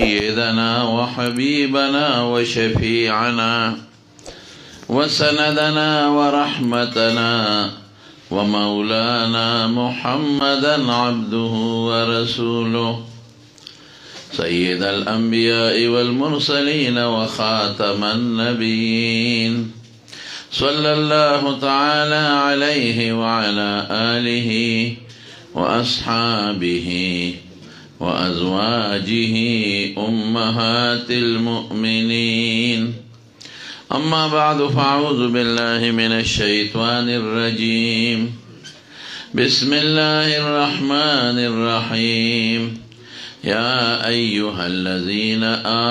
سيدنا وحبيبنا وشفيعنا وسندنا ورحمتنا ومولانا محمدا عبده ورسوله سيد الأنبياء والمرسلين وخاتم النبيين صلى الله تعالى عليه وعلى آله وأصحابه وأزواجه أمهات المؤمنين. أما بعد، فأعوذ بالله من الشيطان الرجيم. بسم الله الرحمن الرحيم. يا أيها الذين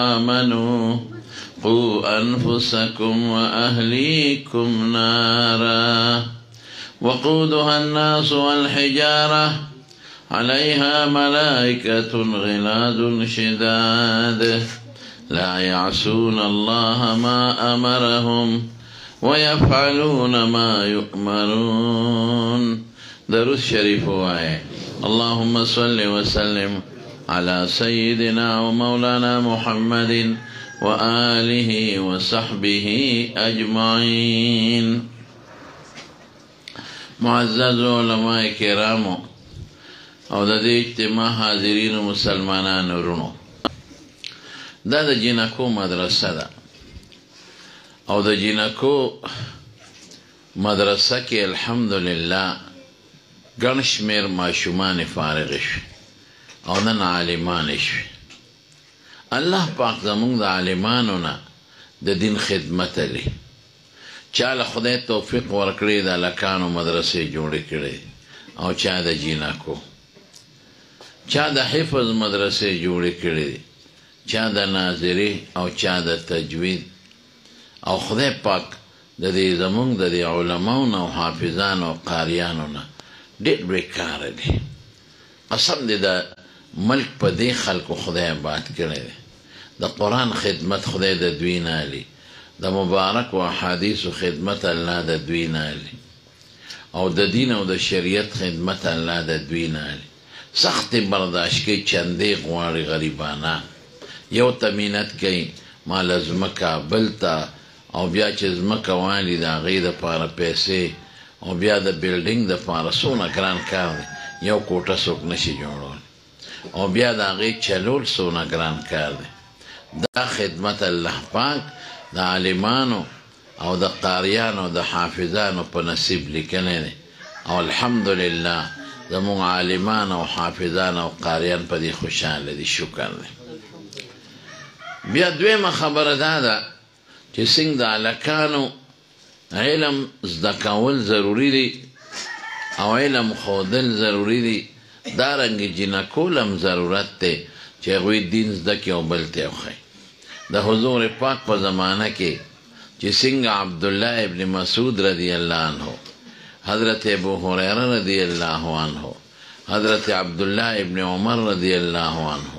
آمنوا قوا أنفسكم وأهليكم نارا وقودها الناس والحجارة عليها ملائكة غلاظ شداد لا يعصون الله ما أمرهم ويفعلون ما يؤمرون. درود شريف وآية. اللهم صل وسلم على سيدنا ومولانا محمد وآله وصحبه أجمعين. معزز علماء کرامو او د دې اجتماع حاضرین مسلمانانو ورونو، دا د جنکو مدرسه ده او د جنکو مدرسه کې الحمدلله ګڼ شمېر ماشومان فارغ شوي او نن عالمان شوي. الله پاک زمونږ د عالمانو نه د دین خدمت لري. چا له خدای توفیق ورکړی د هلکانو مدرسې جوړې کړې او چا د جنکو، چا د حفظ مدرسې جوړې کړې، چا د ناظري او چا د تجوید. او خدای پاک د دې زمونږ د دې علماو او حافظانو او قاریانو نه ډېر لوی کار دی. قسم دې د ملک په دې خلکو خدای آباد کړی دی. د قرآن خدمت خدای د دوی نه علي، د مبارک و احادیثو خدمت الله د دوی نه علي، او د دین او د شریعت خدمت الله د دوی نه علي. سخت برداشت کوي، چندې غواړي غریبانان، یو ته مینت کوي مال ځمکه، بل ته او بیا چې ځمکه والي د هغې دپاره پیسې، او بیا د بلډینګ دپاره څومره ګران کار دی. یو کوټه څوک نشي جوړولی، او بیا د هغې چلول څومره ګران کار دی. دا خدمت الله پاک د عالمانو او د قاریانو د حافظانو په نصیب لیکلی دی. او الحمدلله زمونږ عالمان او حافظان او قاریان په دې خوشحاله دي. شکر دی. بیا دویمه خبره دا ده چې څنګه د هلکانو علم زده کول ضروري دی او علم ښودل ضروري دی، دارنګې جنکو هم ضرورت دی چې هغوی دین زده کړي او بل ته یې وښایي. د حضور پاک په زمانه کې چې څنګه عبدالله ابن مسعود رضی الله عنه، حضرت ابو هریره رضی الله عنه، حضرت عبدالله ابن عمر رضی الله عنه،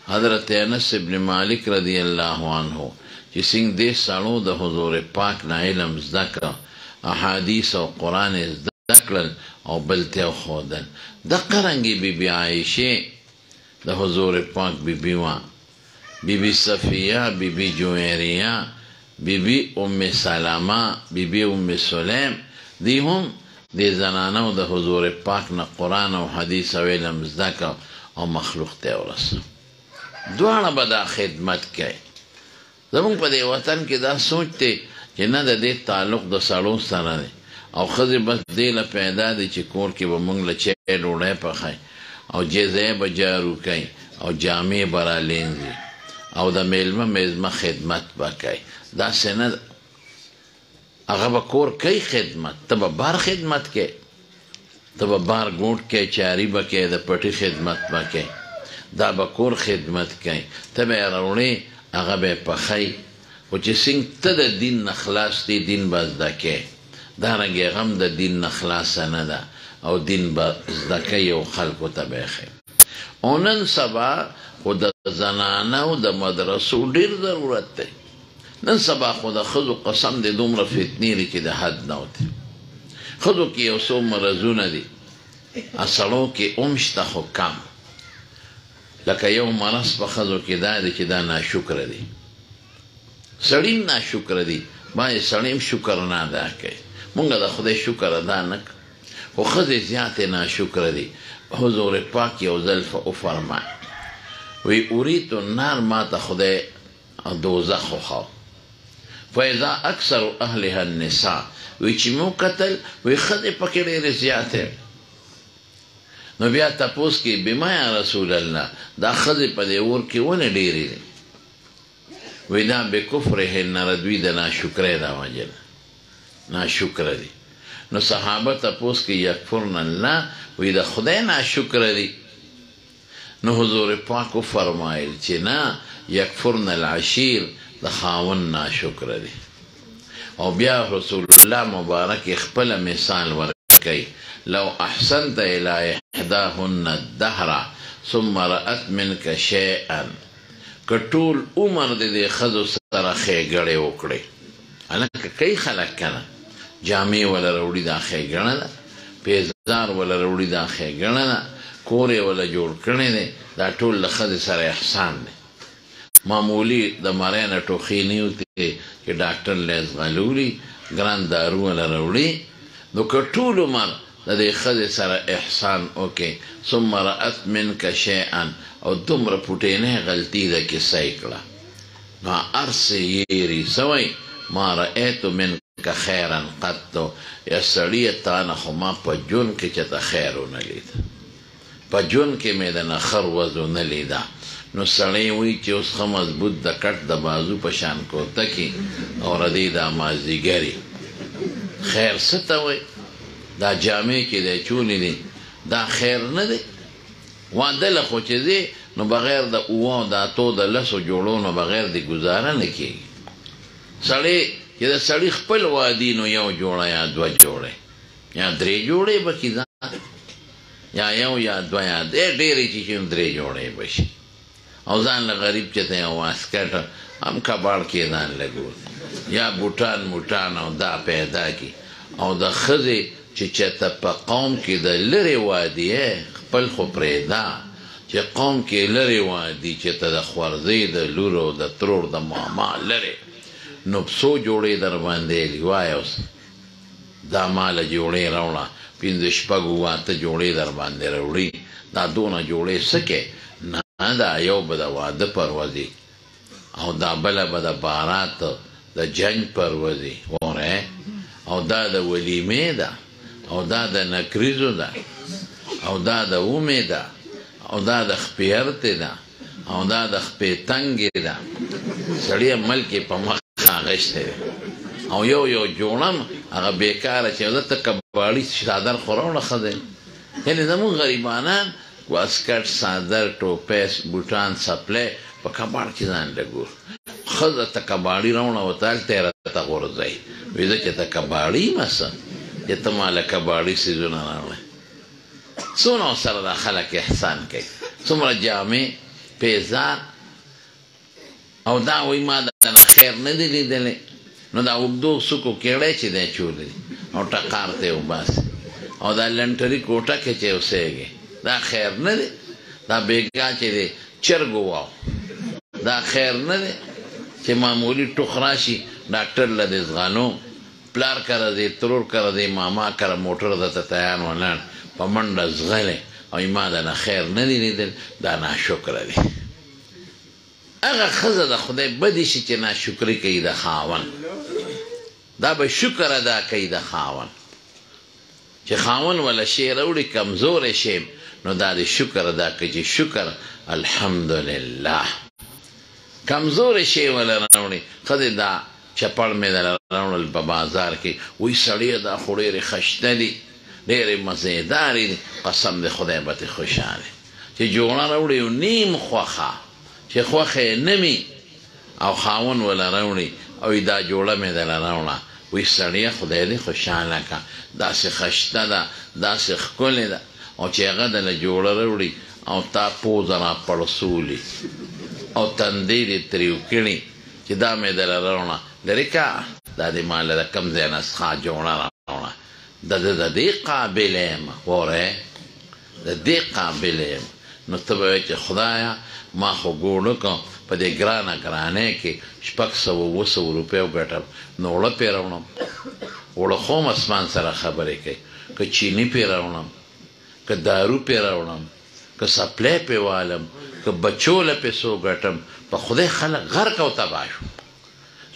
حضرت انس ابن مالک رضی الله عنه، چې څنګه دې سړو د حضور پاک نه علم زده کړه، احادیث او قرآن زده کړل او بل ته یې وښودل. دقه رنګې بیبي عایشې د حضور پاک بیبي وه، بیبي صفیه، بیبي جویریه، بیبي ام سلمه، بیبي ام سلیم، دی هم د زنانو د حضور پاک نه قرآن او حدیث او علم زده کړه او مخلوق ته یې ورسوه. دواړه به دا خدمت کوي. زمونږ په دې وطن کې دا سوچ دی چې نه د دې تعلق د سړو سره دی، او ښځې بس دې له پیدا دی چې کور کې به مونږ له چای ډوډۍ پخوي او جزیه به جارو کوي او جامې به رالینځي او د میلمه میزمه خدمت به کوي. داسې نه ده. هغه به کور کوي خدمت، ته به بار خدمت کوي، ته به بار ګوټ کوي، چاري به کوي، د پټي خدمت به کوي، دا به کور خدمت کوي، ته به یې راوړې، هغه به یې پخوي. خو چې څنګه ته د دین نه خلاص دی، دین به زده کوي. دارنګې هغه هم د دین نه خلاصه نه ده او دین به زده کوي او خلکو ته به یې ښایي. او نن سبا خو د زنانو د مدرسو ډېر ضرورت دی. نن سبا خو د ښځو قسم دی دومره فتنې دي چې د حد نه وتې. ښځو کې یو څو مرضونه دي، سړو کې هم شته خو کم. لکه یو مرض په ښځو کې دا دی چې دا ناشکره دي، سړی هم ناشکره دي، باید سړی هم شکر نه ادا کوي. مونږ د خدای شکر ادا نه کوو، خو ښځې زیاتې ناشکره دي. حضور پاک یو ځل وفرمایل وی اریت النار، ما ته خدای دوزخ وښو، فاذا اکثر اهلها النساء، وی چې مو کتل وی ښځې پکې ډېرې زیاتې. نو بیا تپوس کې بما یا رسول الله، دا ښځې په دې اور کې ولې ډېرې دي؟ وی دا بکفرهن، دوی د ناشکرۍ د وجې نه ناشکره دي. نو صحابه تپوس کې یکفرن الله، وی د خدای ناشکره دي. نو حضور پاک فرمایل چې نه، یکفرن العشیر، د خاوند ناشکره دي. او بیا رسول الله مبارک خپل مثال ورکوي، لو احسنت الى احداهن الدهر ثم رأت منك شيئا، که ټول عمر د دې ښځو سره ښېګړې وکړې. هلکه کوي خلک که نه، جامې وله راوړي دا ښېګڼه ده، پیزار وله راوړي دا ښېګڼه ده، کور یې وله جوړ کړی دی، دا ټول له ښځې سره احسان دی. معمولي د مرۍ نه ټوخي نه وتې چې ډاکټر له ځغلولي، ګران دارو وله راوړي. نو که ټول عمر د دې ښځې سره احسان وکړې، ثم رأت منک شیئا، او دومره پوټینۍ غلطي ده کې صحیح کړه، نو هر څه یېري سوی، ما رأیت منک خیرا قط، یا سړیه تا نه خو ما په ژوند کې چېته خیر ونه لیده، په ژوند کې مې د نه ښه ورځ ونه لیده. نو سړی وایي چې اوس ښه مضبوط د کټ د بازو په شان کوته کې او ردې دا مازدیګرې. خیر څه ته وایي؟ دا جامې چې دی چولې دي دا خیر نه دی؟ واده له خو چې ځې نو بغیر د اوه د اتو د لسو جوړو نه بغیر د ګزاره نه کېږي. سړی چې د سړي خپل وادي نو یو جوړه یا دوه جوړې یا درې جوړې به کې ځان، یا یو یا دوه یا ډېرې چې شي درې جوړې به شي. او ځان له غریب چې ته یو واسکټ هم کباړ کې ځان لګول، یا بوټان موټان او دا پیدا کړي. او د ښځې چې چېرته په قوم کې د لرې وادي خپل خو پرېږده، چې قوم کې لرې وادي چې ته د خوارزۍ د لور او د ترور د ماما لرې، نو څو جوړې در باندې وایه اوس دا ماله جوړې راوړه، پنځه شپږ اووه اته جوړې در باندې راوړي. دا دونه جوړې څه کې؟ نه، دا یو به د واده پر ورځي، او دا بله به د بارات د جنګ پر ورځي، وره، او دا د ولیمې ده، او دا د نکریزو ده، او دا د اومې ده، او دا د خپیرتې ده، او دا د خپې تنګې ده. سړی ملکې په مخ اغشتی دی، او یو یو جوړم هغه بېکاره چې ده ته کباړي څادر خو راوړه ښه دی. یعنې زمونږ غریبانان واسکټ، څادر، ټوپی، بوټان، څپلی په کباړ کې ځان لګول. ښځه ته کباړي راوړه ورته هلته یې راته غورځوي، وایي زه چې ته کباړي یم څه چې ته ما له کباړي څیزونه راوړی. څومره ورسره دا خلک احسان کوي، څومره جامې، پیزار. او دا وایي ما د نه خیر نه دی لیدلی. نو دا اوږدو سوکو کیړی چې دی چولی دی او ټقار ته یې وباسي، او دا لنټري کوټه کې چې اوسېږي، دا خیر نه دی. دا بېګا چې دی چرګ وواو، دا خیر نه دی. چې معمولي ټوخ راشي ډاکټر له دې ځغانو، پلار کره دی، ترور کره دی، ماما کره موټر درته تیار ولاړ په منډه ځغلی، او ما د نه خیر نه دی لیدل. دا ناشکره دی. هغه ښځه د خدای بدې شي چې ناشکري کوي د خاوند، دا به شکر ادا کوي د خاوند. چې خاوند وله شی راوړي کمزوری شی، نو دا د شکر ادا کوي چې شکر الحمدلله. کمزوری شی وله راوړي، ښځې دا چپړ مې دله راوړل په بازار کې، وایي سړیه دا خو ډېرې خشته دي، ډېرې مزېدارې دي. قسم د خدای به ترې خوشحاله چې جوړه راوړي یو نیم خوښه، چې خوښه یې نه وي، او خاوند وله راوړي او دا جوړه مې دله راوړه، وایي سړیه خدای دې خوشحاله کړه، داسې خشته ده، داسې ښکلې ده. او چې هغه دله جوړه راوړي او تا پوزه را پړسولي او تندی دې تریو کړي چې دا مې دله راوړه، لرې که دا دې ما له کوم ځای نه څخه جوړه راوړه، د دې قابل یم، وره د دې قابل یم. نو ته به وایې چې خدایه ما خو ګوړ وکړ په دې ګرانه ګرانۍ کې 600 روپۍ وګټم نو اوړه پې راوړم اوړه خو هم اسمان سره خبرې کوي که چیني پې راوړم که دارو پې راوړم که سپلی پې والم که بچو له پیسو ګټم په خدای خلک غرق او تباه شو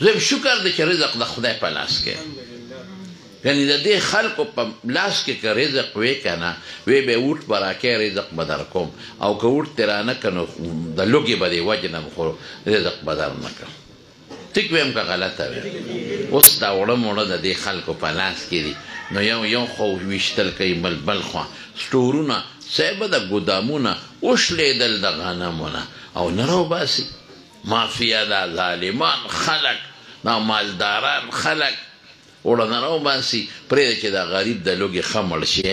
زه شکر دی چې رزق د خدای په لاس کې یعنی د دې خلکو په لاس کې که رزق وی که نه وی به اوټ به راکې رزق به در کوم او که اوټ دې رانه که نو د لوږې به دې وجه نه خو رزق به در نه کړم ټیک ویم که غلطه ویم اوس دا اوړه موړه د دې خلکو په لاس کې دي نو یو خو ویشتل کوي بل خوا سټورونه صاحبه د ګودامونه وشلېدل د غنمونه او نه راوباسي مافیا دا ظالمان خلک دا مالداران خلک اوړه نه راوباسي پرېږده چې دا غریب د لوږې ښه مړ شي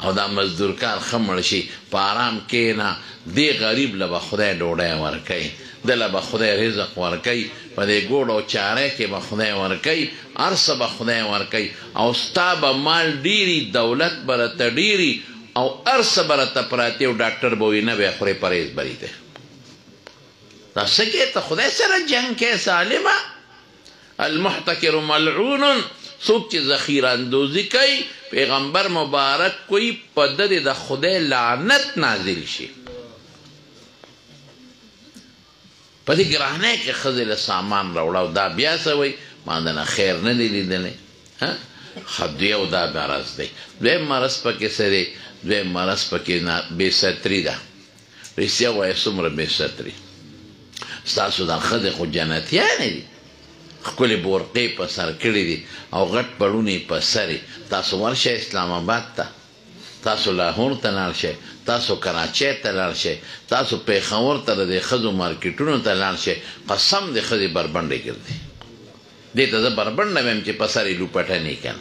او دا مزدورکار ښه مړ شي په ارام کښېنه دې غریب له به خدای ډوډۍ ورکوي دله به خدای رزق ورکوي په دې ګوډ او چارې کې به خدای ورکوي هر څه به خدای ورکوي او ستا به مال ډېري دولت به راته ډېري او هر څه به راته پراتې او ډاکټر به وي نه به یې خورې پرهیز به دی دا څه کې ته خدای سره جنګ کې ظالمه المحتکر ملعون څوک چې ذخیره اندوزي کوي پیغمبر مبارک کوي په ده د خدای لعنت نازل شي په دې ګرانۍ کې ښځې له سامان راوړه او دا بیا څه وایي ما دنه خیر نه دی لیدلی یو دا مرض دی دویم مرض پکې څه دی دویم مرض پکې بې ستري ده رښتیا وایه څومره بې ستري ستاسو دا ښځې خو جنتیانې دي ښکلې بورقې په سر کړي دي او غټ پړونې په سرې تاسو ورشئ اسلام آباد ته تاسو لاهور ته لاړ شئ تاسو کراچۍ ته لاړ شئ تاسو پیښور ته د دې ښځو مارکیټونو ته لاړ شئ قسم د ښځې بربنډې ګرځي دې ته زه بربنډه ویم چې په سر یې لوپټنې کړم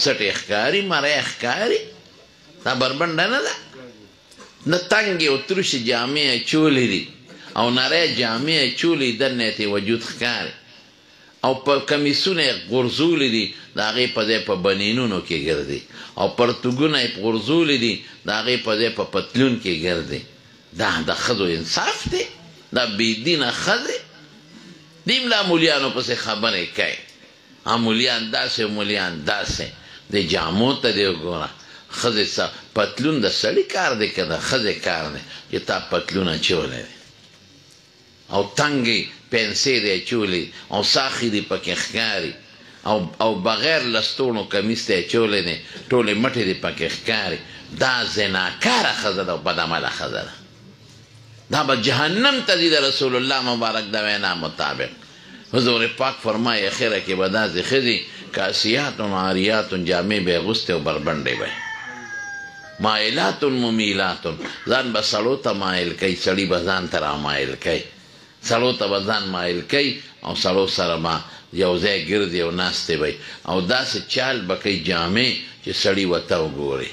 سټې ښکاري مری ښکاري دا بربنډه نه ده نه تنګې او تروشې جامې اچولې دي او نری جامې اچولې دننه یې وجود ښکاري او په کمیسونه یې غورځولي دي د هغې په ځای په بنینونو کې ګرځي او پرتوګونه یې غورځولي دي د هغې په ځای په پتلون کې ګرځي دا د ښځو انصاف دی دا بېدینه ښځې دې ملا مولیانو پسې خبرې کوي مولیان داسې مولیان داسې د جامو ته دې وګوره ښځې پتلون د سړي کار دی که د ښځې کار دی چې تا پتلون اچولی دی او تنګې پنسې دی اچولی او ساخې دې پکې ښکاري او بغیر لستوڼو کمیس ته اچولی دی ټولې مټې دې پکې ښکاري دا زناکاره ښځه ده او بدعمله ښځه ده دا به جهنم ته ځي د رسول الله مبارک د وینا مطابق حضور پاک فرمایي اخره کې به داسې ښځې کاسیات عاریات جامې به یې اغوستې او بربنډې به مایلات ممیلات ځان به سړو ته مایل کوي سړي به ځان ته رامایل کوي سړو ته به ځان مایل کوي او سړو سره به یو ځای ګرځي او ناستې به او داسې چال به کوي جامې چې سړي ورته وګوري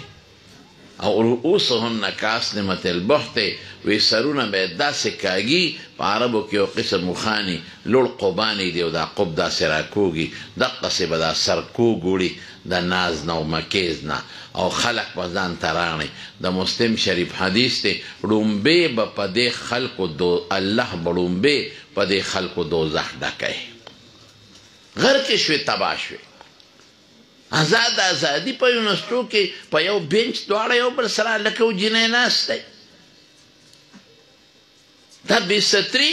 او رؤوسهن کاسنمة البخت وی سرونه به یې داسې کاږي په عربو کې یو قسم وخاني لوړ قبانې دي او دا قب داسې راکوږي دقسې به دا سر کوږ وړي د ناز نه او مکیز نه او خلق به ځان ته راڼي د مسلم شریف حدیث دی ړومبې به په دې خلکو الله به ړومبې په دې خلکو دوزخ ډکوي غرقې شوې تباه شوې ازادي په یونیورسټو کې په یو بینچ دواړه یو بل سره لکه وجینۍ ناست دی دا بې ستري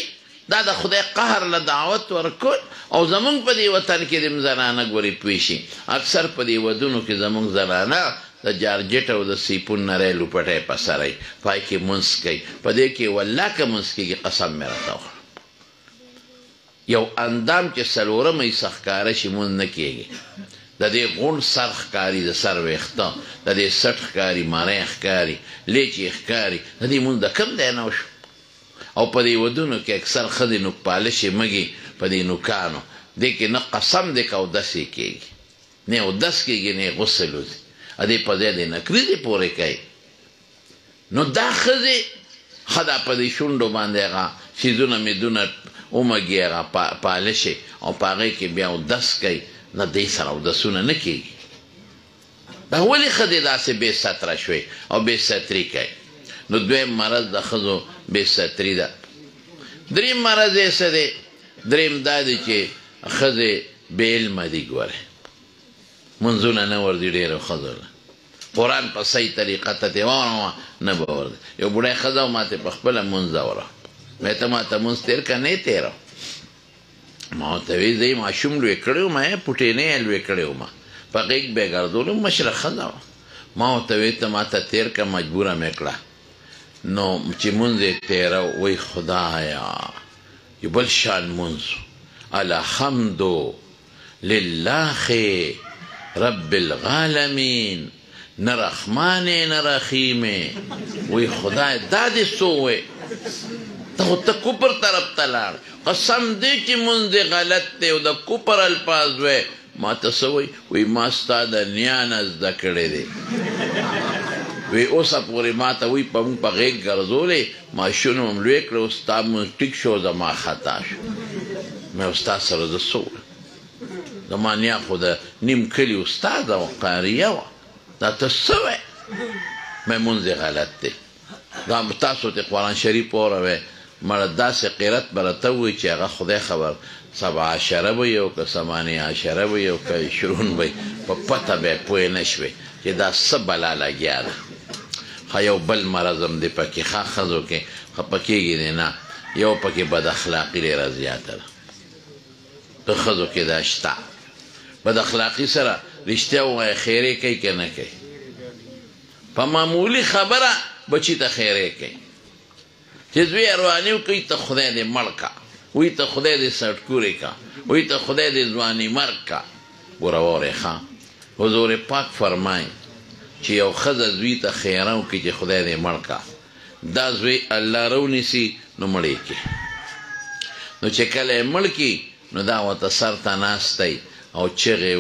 دا د خدای قهر له دعوت ورکول او زمونږ په دې وطن کې د زنانه ګورې پوه شي اکثر په دې ودونو کې زمونږ زنانه د جارجټ او د سیپون نری لوپټی په سر یې پای کې مونځ کوي په دې کې والله که مونځ کېږي قسم مې راته وخوړه یو اندام چې څلورمه یې څه ښکاره شي مونځ نه کېږي د دې غونډ سر ښکاري د سر ویښته د دې سټ ښکاري مری ښکاري لیچې ښکاري د دې مونځ د کوم دی نه وشو او په دې ودونو کې اکثر ښځې نوک پالشې مږي په دې نوکانو دې کې نه قسم دی که اودس یې کېږي نه اودس کېږي نه یې غسل وځي دې په ځای دې نکریزې پورې کوي نو دا ښځې ښه دا په دې شونډو باندې هغه څیزونه میدونه ومږي هغه پالشې او په هغې کې بیا اودس کوي نه دې سره اودسونه نه کېږي دا ولې ښځې داسې بې ستره شوې او بې ستري کوي نو دویم مرض د ښځو بې ستري ده. دریم مرض یې څه دی؟ دریم دا دی چې ښځې بې علمه دي. ګورې منځونه نه ورځي ډېرو ښځو له، قرآن په صحیح طریقه ته دې واورمه نه به ورځي. یو بوډۍ ښځه وه، ما ته په خپله مونځ اوره، مې ته ما ته مونځ تېر که نه یې تېره؟ ما ورته وی زه یې ماشوم لوی کړی وم، پوټینۍ یې لوی کړی وم، په غېږ به یې ګرځولم، مشره ښځه وه. ما ورته وی ته ما ته تېر که، مجبوره مې کړه. نو چې مونځ یې تېره وی خدایا یو بل شان مونځ، الحمدو لله رب العالمین، نه رحمانې نه رحیمې. وی خدای دا دې څه ووی؟ ته خو ته کفر طرف ته لاړ، قسم دی چې مونځ دې غلط دی او د کفر الفاظ وی. ما ته څه وی؟ وی ما ستا د نیا نه زده کړی دی. وی اوسه پورې ما ته وی په مونږ په غېږ ګرځولې، ماشوم هم لوی کړه، او ستا مونځ ټیک شو، زما خطا شو. مې استاد سره زه څه ووایم؟ زما نیا خو د نیم کلي استاده وه، قاریه وه، دا ته څه وی؟ مې مونځ یې غلط دی. دا تاسو ته قرآن شریف واوروئ، مړه داسې قرت به راته ووایي چې هغه خدای خبر 7 عشره به وي او که 8 عشره به وي او که 20 به وي، په پته به یې پوه نه شوې چې دا څه بلا لګیا ده. ښه یو بل مرض هم دی پکې، ښه ښځو کې خفه کېږي دی نه، یو پکې بد اخلاقي ډېره زیاته ده. په ښځو کې دا شته. بد اخلاقي سره رښتیا ووایه خیرې کوي که نه کوي؟ په معمولي خبره بچي ته خیرې کوي، چې زوی ارواني وکړي ته خدای دې مړ کا، وی ته خدای دې سټکورې کا، وی ته خدای دې ځواني مرګ کا. ګوره واورئ ښه، حضور پاک فرمایي چې یو ښځه زوی ته خیره وکړي چې خدای دې مړ کا، دا زوی الله رونیسي نو مړ یې کړي. نو چې کله یې مړ کړي نو دا ورته سر ته ناست دی او چغې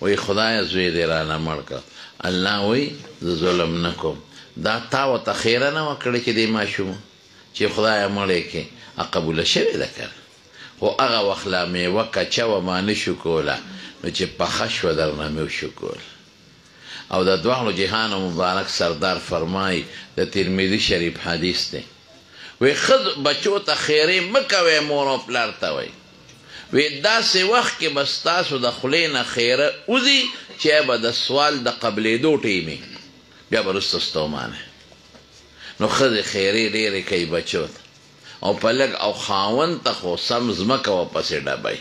وی خدایه زوی دې رانه مړ که. الله وی زه ظلم نه کوم، دا تا ورته خیره نه وه کړې چې دې ماشوم چې خدایه مړ یې کړې، قبوله شوې ده که نه؟ خو هغه وخت لا میوه کچه وه، ما نه شو کوله، نو چې پخه شوه درنه مې وشو کول. او د دواړو جهانو مبارک سردار فرمایي، د ترمذي شریف حدیث دی، وی بچو ته خیرې مه کوئ، مور او پلار ته وی وی داسې وخت کې به ستاسو د خولې نه خیره وځي چې به د سوال د قبلېدو ټیم بیا به وروسته ستومانه. نو ښځې خیرې ډېرې کوي بچو ته، او په لږ او خاوند ته خو سم ځمکه ورپسې ډبئ،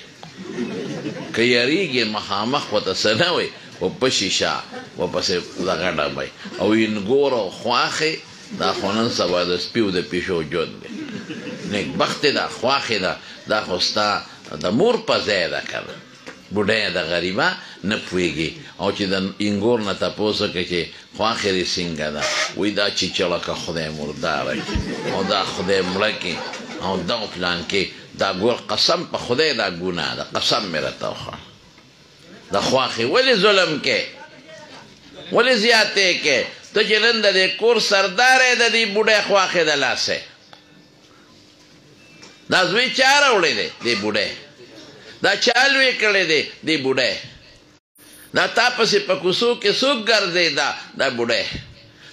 که یریږي مخامخ ورته څه نه وی، ورپسې شا ورپسې دغه ډبئ. او انګور او خواښې دا خو نن سبا د سپي او د پیشو جود دی، نیکبختې ده، خواښې ده، دا خو ستا د مور په ځای ده که نه. بوډۍ د غریبه نه پوهېږي، او چې د انګور نه تپوس وکړي چې خواښې دې څنګه ده، وایي دا چیچلکه خدای مرداره کړي، او دا خدای مړه کړي، او دغه پلان کې دا ګور قسم په خدای دا ګناه ده، قسم مې راته وخوړ. د خواښې ولې ظلم کې، ولې زیاتې کې؟ ته چې نن د دې کور سردار یې، د دې بوډۍ خواښې د لاسه دا زوی چا راوړی دی؟ دې بوډۍ. دا چا لوی کړی دی؟ دې بوډۍ. دا تا پسې په کوڅو کې څوک ګرځېده؟ دا بوډۍ.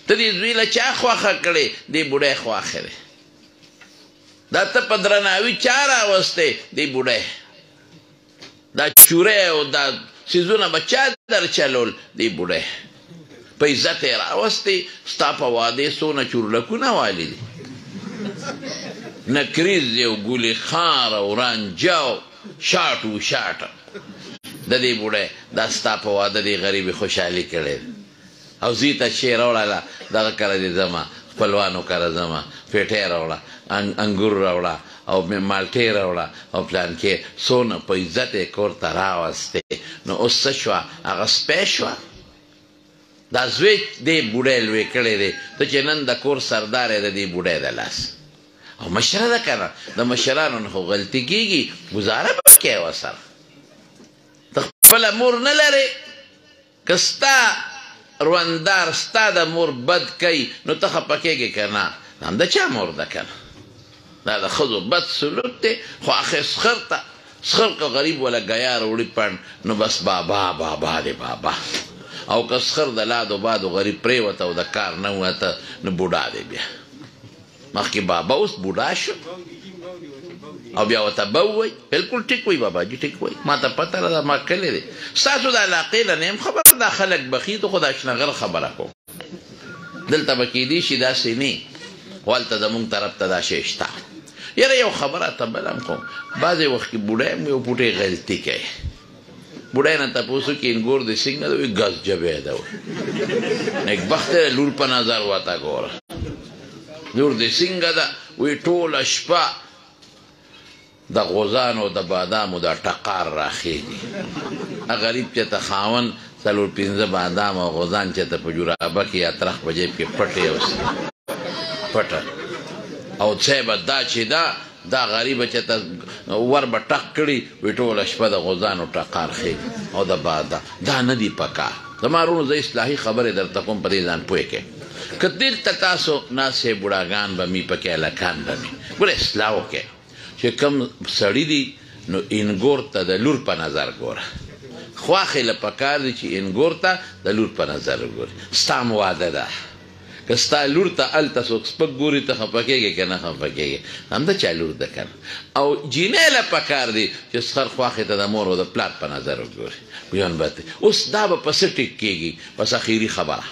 ته دې زوی له چا خواښه کړې؟ دې بوډۍ خواښه دی. دا ته په درناوي چا راوستی؟ دې بوډۍ. دا چورې او دا څیزونه به چا در چلول؟ دې بوډۍ. په عزت یې راوستی، ستا په واده څونه چورلکونه والي دي، نکریز او ګولې خار او رانجه او شاټ و شاټه د دې بوډۍ. دا ستا په واده دې غریبې خوشحالي کړې، او زوی ته شی راوړله، دغه کره دې ځمه، خپلوانو کره ځمه، پیټۍ راوړه، انګور راوړه، او مالټې راوړه، او پلان کې څونه په عزت یې کور ته راوستې. نو اوس څه شوه؟ هغه سپی شوه. دا زوی دې بوډۍ لوی کړی دی، ته چې نن د کور سردار یې د دې بوډۍ د لاس، او مشره ده که نه؟ د مشرانو نه خو غلطي کېږي، ګزاره به کوې ورسره. ته خپله مور نه لرې، که ستا روندار ستا د مور بد کوي نو ته خفه کېږې که نه؟ دا هم د چا مور ده که نه؟ دا د ښځو بد سلوک دی. خو آخر سخر ته سخر که غریب وله ګیا راوړي پڼ، نو بس بابا بابا دی بابا، او که سخر د لادو بادو غریب پرېوته او د کار نه وته نو بوډا دی بیا مخکې بابا اوس بوډا شو او بیا ورته به ووایي بلکل ټیک وایي باباجي ټیک وایي ما ته پته ده ما کلی دی ستاسو د علاقې نه یم خبر دا خلک بخي ته خو د اشنغر خبره کوم دلته به کیدی شي داسې نه خو هلته زمونږ طرف ته دا شی شته یاره یو خبره ته بل هم کوم بعضې وخت کې بوډی هم یو پوټی غلطي کوي بوډای نه تپوس وکړي انګور د څنګه ده وایي ګز جبی ده وایي نیکبخت دی لور په نظر ورته ګوره لور د څنګه ده وایي ټوله شپه د غوزانو د بادامو دا ټقار راخېږي غریب چې ته خاون څلور پنځه بادام او غوزان چې ته په جورابه کې یا ترخ په جیب کې پټې اوسي پټه او څه به دا چې دا غریبه چې ته ور به ټق کړي وایي ټوله شپه د غوزانو ټقار خېږي او د بادام دا نه دي پکار زما وروڼو زه اصلاحي خبرې درته کوم په دې ځان پوه کړې که دلته تاسو ناسې بوډاګان به مي پکې هلکان به مي ګوره اصلاح وکړئ چې کم سړي دي نو انګور ته د لور په نظر ګوره خواښې له پکار دي چې انګور ته د لور په نظر وګوري ستا م واده ده که ستا لور ته هلته څوک سپک ګوري ته خفه کېږې که نه خفه کېږې همدا چا لور ده که نه او جینۍ له پکار دي چې سخر خواښې ته د مور او د پلار په نظر وګوري بیان باندې اوس دا به په څه ټیک کېږي بس اخري خبره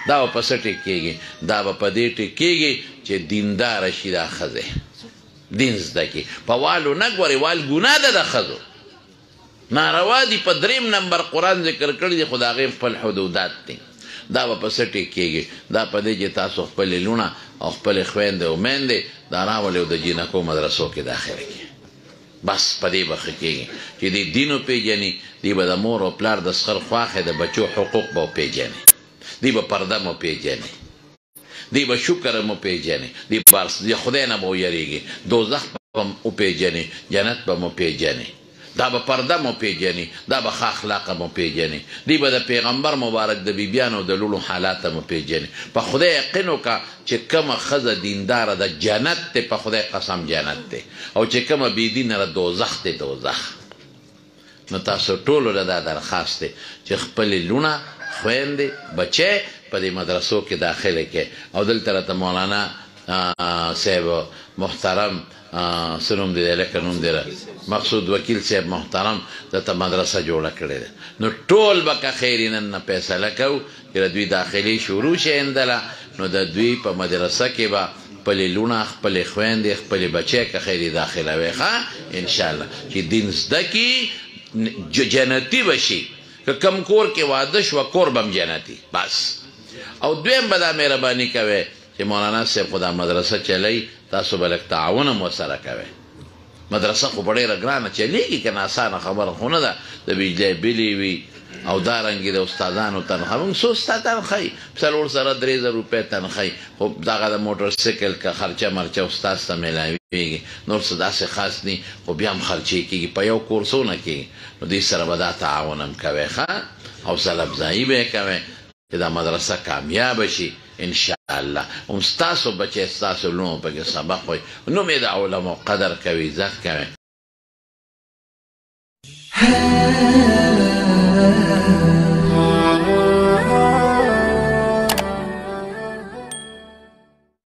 دا به په څه ټیک کېږي دا به په دې ټیک کېږي چې دینداره شي دا ښځې دین زده کړي په والو نه ګورې وال ګناه ده د ښځو ناروا دي په دریم نمبر قرآن ذکر کړي دي خو د هغې خپل حدودات دي دا به په څه ټیک کېږي دا په دې چې تاسو خپلې لوڼه او خپلې خویندې او میندې دا راولې او د جینکو مدرسو کې داخله کړي بس په دې به ښه کېږي چې دې دین وپېژني دی به د مور او پلار د سخر خواښې د بچو حقوق به وپېژني دی به پرده مو پېژني دی به شکر مو پیژني دی به خدای نه به ویریږي دوزخ به مو پیژني جنت به مو پیژني دا به پرده مو پیژني دا به ښه اخلاقه مو پیژني دی به د پیغمبر مبارک د بیبیانو د لولو حالات مو پیژني په خدای یقین وکړه چې کومه ښځه دینداره ده جنت دی په خدای قسم جنت دی او چې کومه بېدینه ده دوزخ دی دوزخ نو تاسو ټولو له دا درخواست دی چې خپلې لوڼه خویندې بچی په دې مدرسو کې داخله کې او دلته راته مولانا صاحب محترم څه نوم دی لکه نوم دی مقصود وکیل صاحب محترم دلته مدرسه جوړه کړې ده نو ټول به که خیر نن نه فیصله کوو چې د دوی داخلي شروع شي اندله نو د دوی په مدرسه کې به خپلې لوڼه خپلې خویندې خپلې بچی که خیر یې داخلوي ښه انشاءالله چې دین زده کړي جنتي به شي که کم کور کې واده شوه کور به هم جنتي بس او دویم به دا مهرباني کوئ چې مولانا صاحب خو دا مدرسه چلی تاسو به لږ تعاون هم ورسره کوئ مدرسه خو په ډېره ګرانه چلیږي که نه اسانه خبره خو نه ده د بجلی بلې وي او دارنګې د استادانو تنخواه موږ څو ستا تنخوایي څلور سره 3000 روپۍ تنخوایي خو دغه د موټر سایکل که خرچه مرچه استاد ته میلاویږي نور څه داسې خاص دي خو بیا هم خرچې کېږي په یو کورسونه کېږي نو دوی سره به دا تعاون هم کوئ ښه حوصله افزایي به یې کوئ چې دا مدرسه کامیابه شي انشاءالله هم ستاسو بچی ستاسو لوڼو پکې سبق وایي نوم یې د علماو قدر کوي عزت کوي